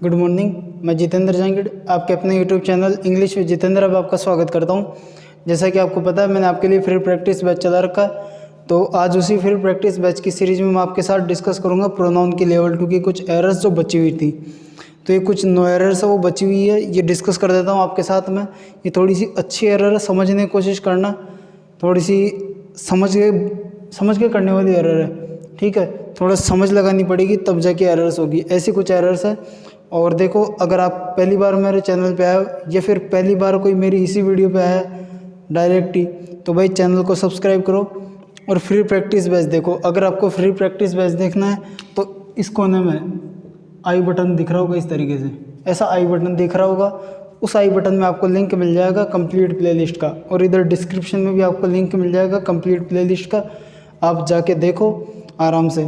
Good morning. मैं जितेंद्र जहांगीर आपके अपने YouTube channel English with Jitendra अब आपका स्वागत करता हूं। जैसा कि आपको पता है मैंने आपके लिए फ्री प्रैक्टिस बैच चला रखा है, तो आज उसी फ्री प्रैक्टिस बैच की सीरीज़ में मैं आपके साथ डिस्कस करूंगा प्रोनाउन की लेवल 2 की कुछ एरर्स जो बची हुई थी। तो ये कुछ नो एरर्स है वो बची हुई है, ये डिस्कस कर देता हूँ आपके साथ में। ये थोड़ी सी अच्छी एरर है, समझने की कोशिश करना, थोड़ी सी समझ के करने वाली एरर है, ठीक है। थोड़ा समझ लगानी पड़ेगी तब जाके एरर्स होगी, ऐसी कुछ एरर्स है। और देखो, अगर आप पहली बार मेरे चैनल पे आए या फिर पहली बार कोई मेरी इसी वीडियो पे आया डायरेक्ट ही, तो भाई चैनल को सब्सक्राइब करो और फ्री प्रैक्टिस बैच देखो। अगर आपको फ्री प्रैक्टिस बैच देखना है तो इस कोने में आई बटन दिख रहा होगा, इस तरीके से ऐसा आई बटन दिख रहा होगा, उस आई बटन में आपको लिंक मिल जाएगा कंप्लीट प्लेलिस्ट का, और इधर डिस्क्रिप्शन में भी आपको लिंक मिल जाएगा कंप्लीट प्लेलिस्ट का। आप जाके देखो आराम से,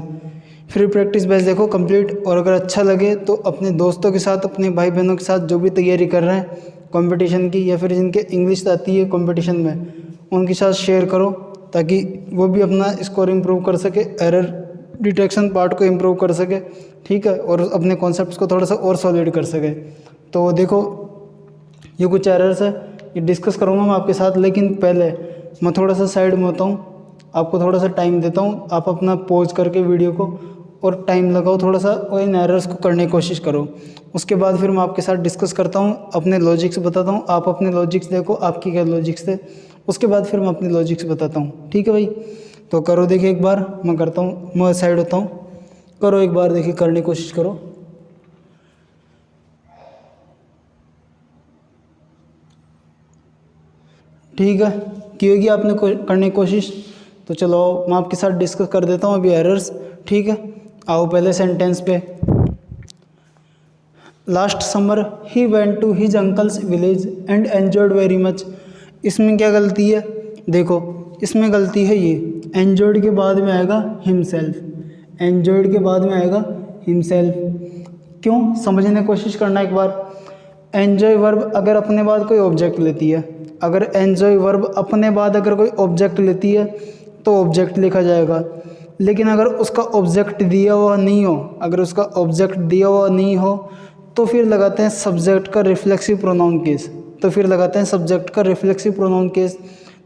फ्री प्रैक्टिस बैच देखो कंप्लीट। और अगर अच्छा लगे तो अपने दोस्तों के साथ, अपने भाई बहनों के साथ जो भी तैयारी कर रहे हैं कंपटीशन की, या फिर जिनके इंग्लिश आती है कंपटीशन में, उनके साथ शेयर करो ताकि वो भी अपना स्कोर इम्प्रूव कर सके, एरर डिटेक्शन पार्ट को इम्प्रूव कर सके, ठीक है, और अपने कॉन्सेप्ट्स को थोड़ा सा और सॉलिड कर सके। तो देखो, ये कुछ एरर्स है, ये डिस्कस करूँगा मैं आपके साथ, लेकिन पहले मैं थोड़ा सा साइड में होता हूँ, आपको थोड़ा सा टाइम देता हूँ। आप अपना पॉज करके वीडियो को और टाइम लगाओ थोड़ा सा, और इन एरर्स को करने की कोशिश करो। उसके बाद फिर मैं आपके साथ डिस्कस करता हूँ, अपने लॉजिक्स बताता हूँ, आप अपने लॉजिक्स देखो आपकी क्या लॉजिक्स थे। उसके बाद फिर मैं अपने लॉजिक्स बताता हूँ, ठीक है भाई। तो करो, देखिए एक बार मैं करता हूँ, मैं साइड होता हूँ, करो एक बार, देखिए करने की कोशिश करो। ठीक है, की होगी आपने करने की कोशिश। तो चलो मैं आपके साथ डिस्कस कर देता हूँ अभी एरर्स, ठीक है। आओ पहले सेंटेंस पे। Last summer he went to his uncle's village and enjoyed very much. इसमें क्या गलती है? देखो, इसमें गलती है ये, एंजॉयड के बाद में आएगा हिमसेल्फ, एंजॉयड के बाद में आएगा हिमसेल्फ। क्यों? समझने की कोशिश करना एक बार। एंजॉय वर्ब अगर अपने बाद कोई ऑब्जेक्ट लेती है, अगर एंजॉय वर्ब अपने बाद अगर कोई ऑब्जेक्ट लेती है तो ऑब्जेक्ट लिखा जाएगा। लेकिन अगर उसका ऑब्जेक्ट दिया हुआ नहीं हो, अगर उसका ऑब्जेक्ट दिया हुआ नहीं हो तो फिर लगाते हैं सब्जेक्ट का रिफ्लेक्सिव प्रोनाउन केस, तो फिर लगाते हैं सब्जेक्ट का रिफ्लेक्सिव प्रोनाउन केस।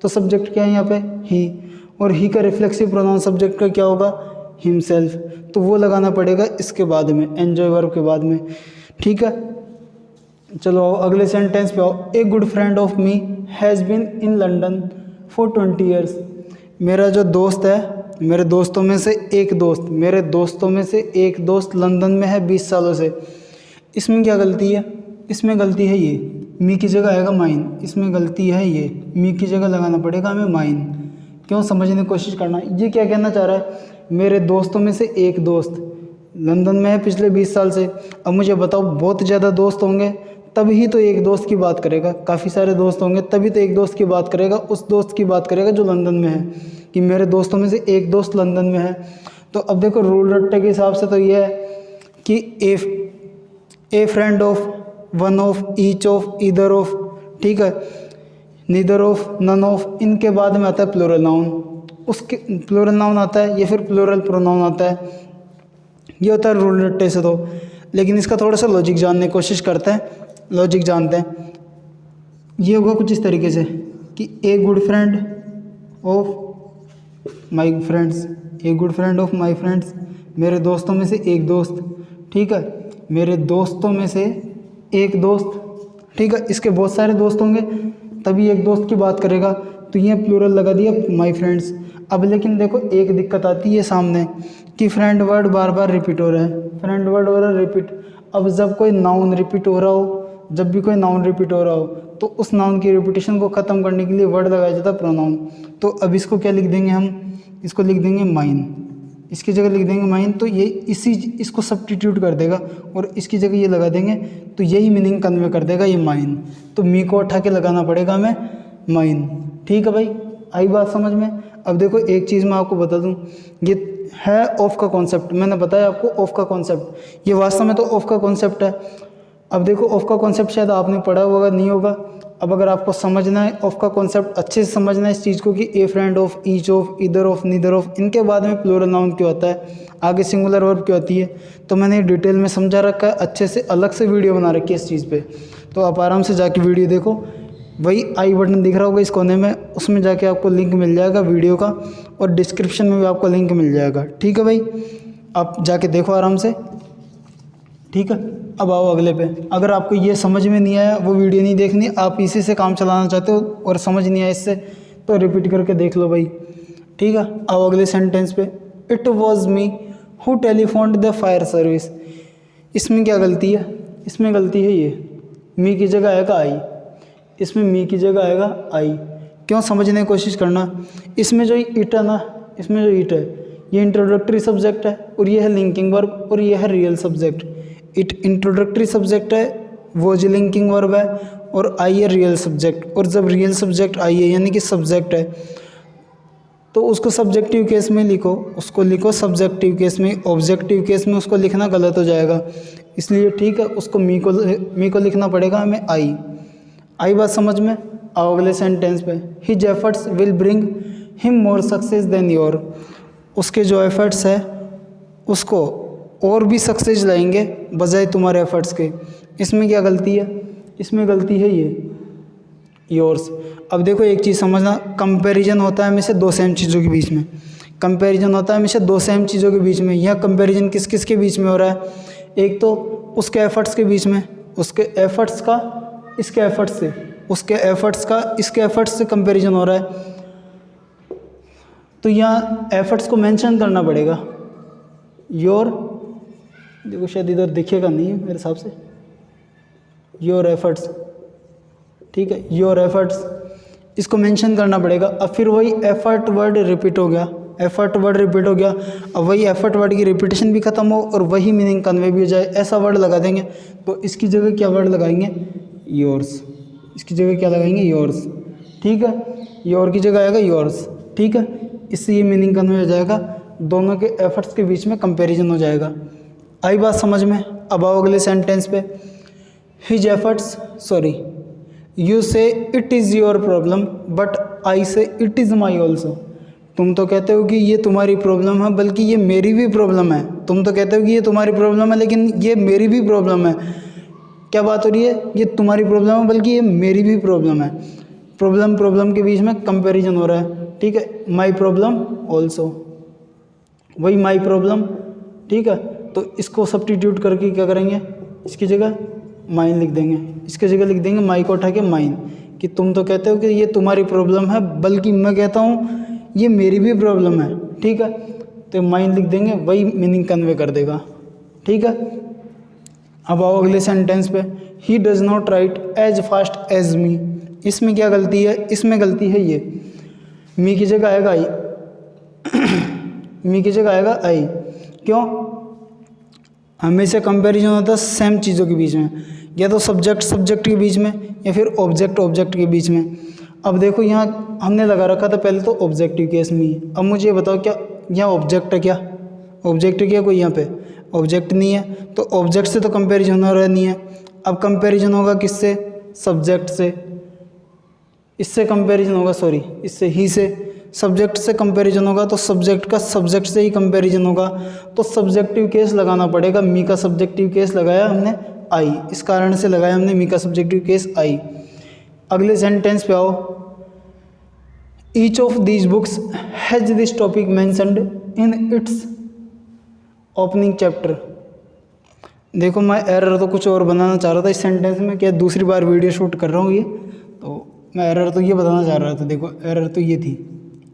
तो सब्जेक्ट क्या है यहाँ पे? ही, और ही का रिफ्लेक्सिव प्रोनाउन सब्जेक्ट का क्या होगा? हिमसेल्फ। तो वो लगाना पड़ेगा इसके बाद में, एंजॉय वर्ब के बाद में, ठीक है। चलो आओ अगले सेंटेंस पे आओ। A good friend of me has been in London for 20 years. मेरा जो दोस्त है, मेरे दोस्तों में से एक दोस्त, मेरे दोस्तों में से एक दोस्त लंदन में है 20 सालों से। इसमें क्या गलती है? इसमें गलती है ये, मी की जगह आएगा माइन। इसमें गलती है ये, मी की जगह लगाना पड़ेगा हमें माइन। क्यों? समझने की कोशिश करना। ये क्या कहना चाह रहा है? मेरे दोस्तों में से एक दोस्त लंदन में है पिछले 20 साल से। अब मुझे बताओ, बहुत ज़्यादा दोस्त होंगे तभी तो एक दोस्त की बात करेगा, काफ़ी सारे दोस्त होंगे तभी तो एक दोस्त की बात करेगा, उस दोस्त की बात करेगा जो लंदन में है, कि मेरे दोस्तों में से एक दोस्त लंदन में है। तो अब देखो, रूल रट्टे के हिसाब से तो ये है कि ए friend of, one of, each of, either of, ठीक है, नीदर ऑफ, नन ऑफ, इनके बाद में आता है प्लूरल नाउन। उसके प्लूरल नाउन आता है या फिर प्लूरल प्रोनाउन आता है, ये होता है रूल रट्टे से। तो लेकिन इसका थोड़ा सा लॉजिक जानने की कोशिश करते हैं, लॉजिक जानते हैं। ये होगा कुछ इस तरीके से कि ए good friend of my friends, A good friend of my friends, मेरे दोस्तों में से एक दोस्त, ठीक है, मेरे दोस्तों में से एक दोस्त, ठीक है। इसके बहुत सारे दोस्त होंगे तभी एक दोस्त की बात करेगा, तो ये प्लूरल लगा दिया माई फ्रेंड्स। अब लेकिन देखो, एक दिक्कत आती है सामने कि फ्रेंड वर्ड बार बार रिपीट हो रहा है, फ्रेंड वर्ड हो रहा है रिपीट। अब जब कोई नाउन रिपीट हो रहा हो, जब भी कोई नाउन रिपीट हो रहा हो, तो उस नाउन की रिपीटेशन को ख़त्म करने के लिए वर्ड लगाया जाता है प्रोनाउन। तो अब इसको क्या लिख देंगे हम? इसको लिख देंगे माइन, इसकी जगह लिख देंगे माइन। तो ये इसको सब्स्टिट्यूट कर देगा और इसकी जगह ये लगा देंगे, तो यही मीनिंग कन्वे कर देगा ये माइन। तो मी को उठा के लगाना पड़ेगा हमें माइन, ठीक है भाई। आई बात समझ में? अब देखो, एक चीज़ मैं आपको बता दूं, ये है ऑफ का कॉन्सेप्ट, मैंने बताया आपको ऑफ का कॉन्सेप्ट, ये वास्तव में तो ऑफ का कॉन्सेप्ट है। अब देखो, ऑफ का कॉन्सेप्ट शायद आपने पढ़ा होगा, नहीं होगा, अब अगर आपको समझना है ऑफ का कॉन्सेप्ट अच्छे से समझना है इस चीज़ को कि ए फ्रेंड ऑफ, ईच ऑफ, इधर ऑफ, नीदर ऑफ, इनके बाद में प्लूरल नाउन क्यों आता है, आगे सिंगुलर वर्ब क्यों आती है, तो मैंने डिटेल में समझा रखा है, अच्छे से अलग से वीडियो बना रखी है इस चीज़ पे। तो आप आराम से जाके वीडियो देखो, वही आई बटन दिख रहा होगा इस कोने में, उसमें जाके आपको लिंक मिल जाएगा वीडियो का, और डिस्क्रिप्शन में भी आपको लिंक मिल जाएगा। ठीक है भाई, आप जाके देखो आराम से। ठीक है, अब आओ अगले पे। अगर आपको ये समझ में नहीं आया, वो वीडियो नहीं देखनी, आप इसी से काम चलाना चाहते हो और समझ नहीं आया इससे, तो रिपीट करके देख लो भाई। ठीक है, आओ अगले सेंटेंस पे। It was me who telephoned the fire service. इसमें क्या गलती है, इसमें गलती है ये, मी की जगह आएगा आई, इसमें मी की जगह आएगा आई। क्यों, समझने की कोशिश करना। इसमें जो इट है ना, इसमें जो इट है ये इंट्रोडक्टरी सब्जेक्ट है, और ये है लिंकिंग वर्ब, और ये है real subject. It introductory subject है, वो जो लिंकिंग वर्ब है, और आई है रियल सब्जेक्ट। और जब रियल सब्जेक्ट आई है यानी कि सब्जेक्ट है, तो उसको सब्जेक्टिव केस में लिखो, उसको लिखो सब्जेक्टिव केस में। ऑब्जेक्टिव केस में उसको लिखना गलत हो जाएगा, इसलिए ठीक है उसको मी को लिखना पड़ेगा हमें आई बात समझ में। आओ अगले सेंटेंस पे। His efforts will bring him more success than your. उसके जो एफर्ट्स है उसको और भी सक्सेस लाएंगे बजाय तुम्हारे एफर्ट्स के। इसमें क्या गलती है, इसमें गलती है ये योर्स। अब देखो एक चीज़ समझना, कंपैरिजन होता है हमेशा दो सेम चीज़ों के बीच में, कंपैरिजन होता है हमेशा दो सेम चीज़ों के बीच में। यह कंपैरिजन किस किस के बीच में हो रहा है, एक तो उसके एफर्ट्स के बीच में, उसके एफर्ट्स का इसके एफर्ट्स से, उसके एफर्ट्स का इसके एफर्ट्स से कंपैरिजन हो रहा है। तो यहाँ एफर्ट्स को मेंशन करना पड़ेगा, योर, देखो शायद इधर दिखेगा नहीं मेरे हिसाब से, योर एफर्ट्स। ठीक है, योर एफर्ट्स, इसको मेंशन करना पड़ेगा। अब फिर वही एफर्ट वर्ड रिपीट हो गया, एफर्ट वर्ड रिपीट हो गया। अब वही एफर्ट वर्ड की रिपीटेशन भी खत्म हो और वही मीनिंग कन्वे भी हो जाए, ऐसा वर्ड लगा देंगे। तो इसकी जगह क्या वर्ड लगाएंगे, योर्स। इसकी जगह क्या लगाएंगे, योर्स। ठीक है, योर की जगह आएगा योर्स। ठीक है, इससे ये मीनिंग कन्वे हो जाएगा, दोनों के एफर्ट्स के बीच में कंपैरिजन हो जाएगा। आई बात समझ में। अब आओ अगले सेंटेंस पे। हिज एफर्ट्स, सॉरी, यू से it is your problem but I से इट इज़ माई ऑल्सो। तुम तो कहते हो कि ये तुम्हारी प्रॉब्लम है, बल्कि ये मेरी भी प्रॉब्लम है। तुम तो कहते हो कि ये तुम्हारी प्रॉब्लम है, लेकिन ये मेरी भी प्रॉब्लम है। क्या बात हो रही है, ये तुम्हारी प्रॉब्लम है बल्कि ये मेरी भी प्रॉब्लम है। प्रॉब्लम के बीच में कंपैरिजन हो रहा है। ठीक है, माई प्रॉब्लम ऑल्सो, वही माई प्रॉब्लम। ठीक है, तो इसको सब्स्टिट्यूट करके क्या करेंगे, इसकी जगह माइन लिख देंगे, इसकी जगह लिख देंगे माई को उठा के माइन, कि तुम तो कहते हो कि ये तुम्हारी प्रॉब्लम है, बल्कि मैं कहता हूँ ये मेरी भी प्रॉब्लम है। ठीक है, तो माइन लिख देंगे, वही मीनिंग कन्वे कर देगा। ठीक है, अब आओ अगले सेंटेंस पे। He does not write as fast as me. इसमें क्या गलती है, इसमें गलती है ये, मी की जगह आएगा आई, मी की जगह आएगा आई। क्यों, हमेशा कंपैरिजन होता है सेम चीज़ों के बीच में, या तो सब्जेक्ट के बीच में, या फिर ऑब्जेक्ट के बीच में। अब देखो यहाँ हमने लगा रखा था पहले तो ऑब्जेक्टिव केस में। अब मुझे ये बताओ, क्या यहाँ ऑब्जेक्ट है, क्या ऑब्जेक्ट है क्या कोई, यहाँ पे ऑब्जेक्ट नहीं है, तो ऑब्जेक्ट से तो कंपैरिजन हो रहा नहीं है। अब कंपैरिजन होगा किससे, सब्जेक्ट से, इससे कंपैरिजन होगा, सॉरी इससे ही से, सब्जेक्ट से कंपैरिजन होगा तो सब्जेक्ट का सब्जेक्ट से ही कंपैरिजन होगा, तो सब्जेक्टिव केस लगाना पड़ेगा। मी का सब्जेक्टिव केस लगाया हमने आई, इस कारण से लगाया हमने मी का सब्जेक्टिव केस आई। अगले सेंटेंस पे आओ। Each of these books has this topic mentioned in its opening chapter. देखो मैं एरर तो कुछ और बनाना चाह रहा था इस सेंटेंस में, क्या दूसरी बार वीडियो शूट कर रहा हूँ ये, तो मैं एरर तो ये बताना चाह रहा था। देखो एरर तो ये थी,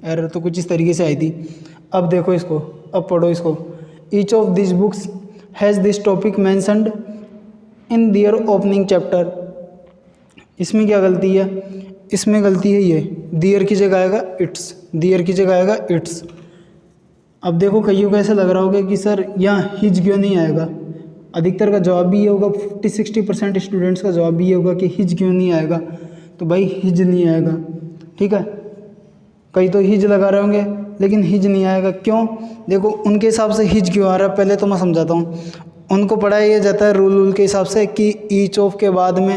एरर तो कुछ इस तरीके से आई थी। अब देखो इसको, अब पढ़ो इसको। Each of this books has this topic mentioned in their opening chapter. इसमें क्या गलती है, इसमें गलती है ये, दियर की जगह आएगा इट्स, दियर की जगह आएगा इट्स। अब देखो कईयों को ऐसा लग रहा होगा कि सर यहाँ हिज क्यों नहीं आएगा। अधिकतर का जवाब भी ये होगा, 50-60% स्टूडेंट्स का जवाब भी ये होगा कि हिज क्यों नहीं आएगा। तो भाई हिज नहीं आएगा। ठीक है, कई तो हिज लगा रहे होंगे लेकिन हिज नहीं आएगा। क्यों, देखो उनके हिसाब से हिज क्यों आ रहा है, पहले तो मैं समझाता हूँ। उनको पढ़ाया जाता है रूल के हिसाब से कि ईच ऑफ के बाद में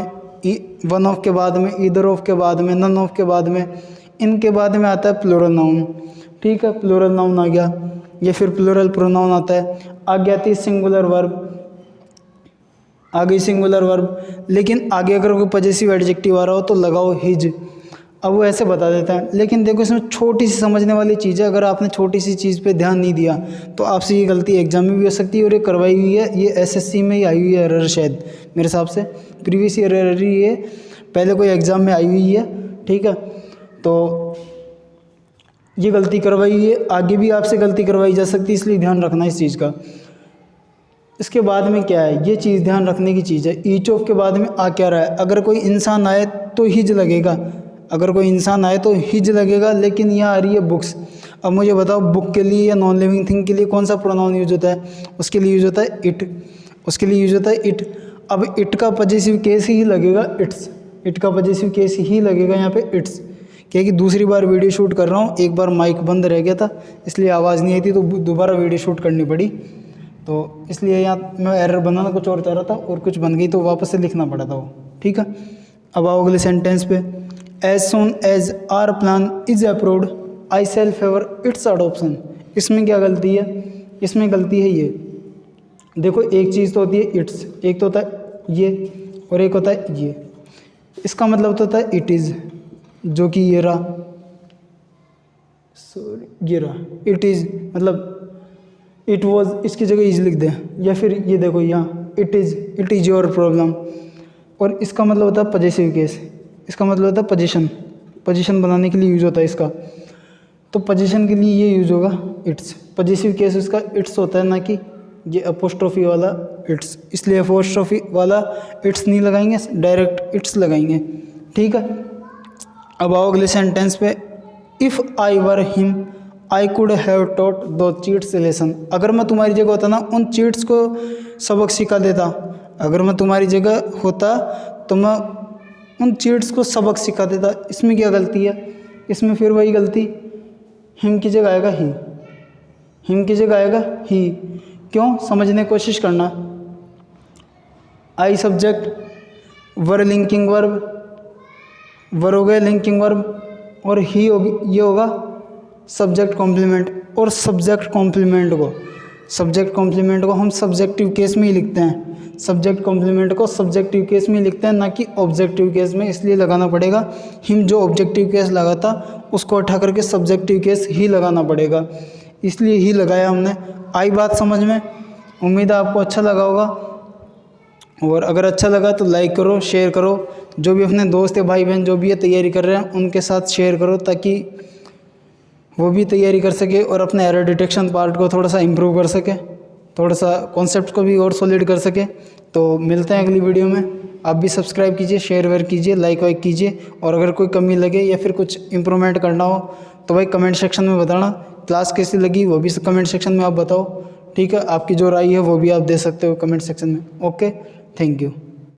वन ऑफ के बाद में, ईदर ऑफ के बाद में, नन ऑफ के बाद में, इनके बाद में आता है प्लूरल नाउन। ठीक है, प्लूरल नाउन आ गया, या फिर प्लूरल प्रोनाउन आता है। आगे आती है सिंगुलर वर्ब, आ गई सिंगुलर वर्ब। लेकिन आगे अगर कोई पजेसिव एडजेक्टिव आ रहा हो तो लगाओ हिज। अब वो ऐसे बता देता है, लेकिन देखो इसमें छोटी सी समझने वाली चीज़ है। अगर आपने छोटी सी चीज़ पे ध्यान नहीं दिया तो आपसे ये गलती एग्जाम में भी हो सकती है, और ये करवाई हुई है, ये एसएससी में ही आई हुई है एरर, शायद मेरे हिसाब से प्रीवियस ईयर एरर ही है, पहले कोई एग्ज़ाम में आई हुई है। ठीक है, तो ये गलती करवाई हुई है, आगे भी आपसे गलती करवाई जा सकती है, इसलिए ध्यान रखना इस चीज़ का। इसके बाद में क्या है, ये चीज़ ध्यान रखने की चीज़ है। ईच ऑफ के बाद में आ क्या रहा है, अगर कोई इंसान आए तो हिज लगेगा, अगर कोई इंसान आए तो हिज लगेगा, लेकिन यहाँ आ रही है बुक्स। अब मुझे बताओ बुक के लिए या नॉन लिविंग थिंग के लिए कौन सा प्रोनाउन यूज होता है? उसके लिए यूज होता है इट, उसके लिए यूज होता है इट। अब इट का पजेसिव केस ही लगेगा इट्स, इट का पजेसिव केस ही लगेगा यहाँ पे इट्स। क्या कि दूसरी बार वीडियो शूट कर रहा हूँ, एक बार माइक बंद रह गया था इसलिए आवाज़ नहीं आई थी, तो दोबारा वीडियो शूट करनी पड़ी, तो इसलिए यहाँ मैं एरर बनाना कुछ और चाह रहा था और कुछ बन गई, तो वापस से लिखना पड़ा था वो। ठीक है, अब आओ अगले सेंटेंस पे। As soon as our plan is approved I shall favour its adoption. इसमें क्या गलती है? इसमें गलती है ये, देखो एक चीज़ तो होती है इट्स, एक तो होता है ये और एक होता है ये। इसका मतलब तो होता है इट इज़, जो कि ये रहा, सॉरी ये रहा इट इज़, मतलब इट वॉज, इसकी जगह इज लिख दें, या फिर ये देखो यहाँ इट इज़ योर प्रॉब्लम। और इसका मतलब होता है पजेसिव केस, इसका मतलब होता है पोजीशन, पोजीशन बनाने के लिए यूज़ होता है इसका, तो पोजीशन के लिए ये यूज़ होगा इट्स। पजेसिव केस इसका इट्स होता है, ना कि ये अपोस्ट्रोफी वाला इट्स, इसलिए अपोस्ट्रोफी वाला इट्स नहीं लगाएंगे, डायरेक्ट इट्स लगाएंगे। ठीक है, अब आओ अगले सेंटेंस पे। If I were him I could have taught दो चीट्स लेसन। अगर मैं तुम्हारी जगह होता ना, उन चीट्स को सबक सिखा देता। अगर मैं तुम्हारी जगह होता तो मैं उन चीट्स को सबक सिखा देता। इसमें क्या गलती है? इसमें फिर वही गलती, हिम की जगह आएगा ही, हिम की जगह आएगा ही। क्यों? समझने की कोशिश करना। I subject, were linking verb, were हो गया लिंकिंग वर्ब, और ही होगी, ये होगा सब्जेक्ट कॉम्प्लीमेंट। और सब्जेक्ट कॉम्प्लीमेंट को हम सब्जेक्टिव केस में ही लिखते हैं, सब्जेक्ट कॉम्प्लीमेंट को सब्जेक्टिव केस में लिखते हैं, ना कि ऑब्जेक्टिव केस में, इसलिए लगाना पड़ेगा हिम। जो ऑब्जेक्टिव केस लगा था उसको हटा करके सब्जेक्टिव केस ही लगाना पड़ेगा, इसलिए ही लगाया हमने। आई बात समझ में? उम्मीद है आपको अच्छा लगा होगा, और अगर अच्छा लगा तो लाइक करो, शेयर करो। जो भी अपने दोस्त या भाई बहन जो भी ये तैयारी कर रहे हैं उनके साथ शेयर करो, ताकि वो भी तैयारी कर सके और अपने एरर डिटेक्शन पार्ट को थोड़ा सा इम्प्रूव कर सके, थोड़ा सा कॉन्सेप्ट को भी और सॉलिड कर सके। तो मिलते हैं अगली वीडियो में। आप भी सब्सक्राइब कीजिए, शेयर वेयर कीजिए, लाइक वाइक कीजिए, और अगर कोई कमी लगे या फिर कुछ इम्प्रूवमेंट करना हो तो भाई कमेंट सेक्शन में बताना। क्लास कैसी लगी वो भी कमेंट सेक्शन में आप बताओ। ठीक है, आपकी जो राय है वो भी आप दे सकते हो कमेंट सेक्शन में। Okay, thank you.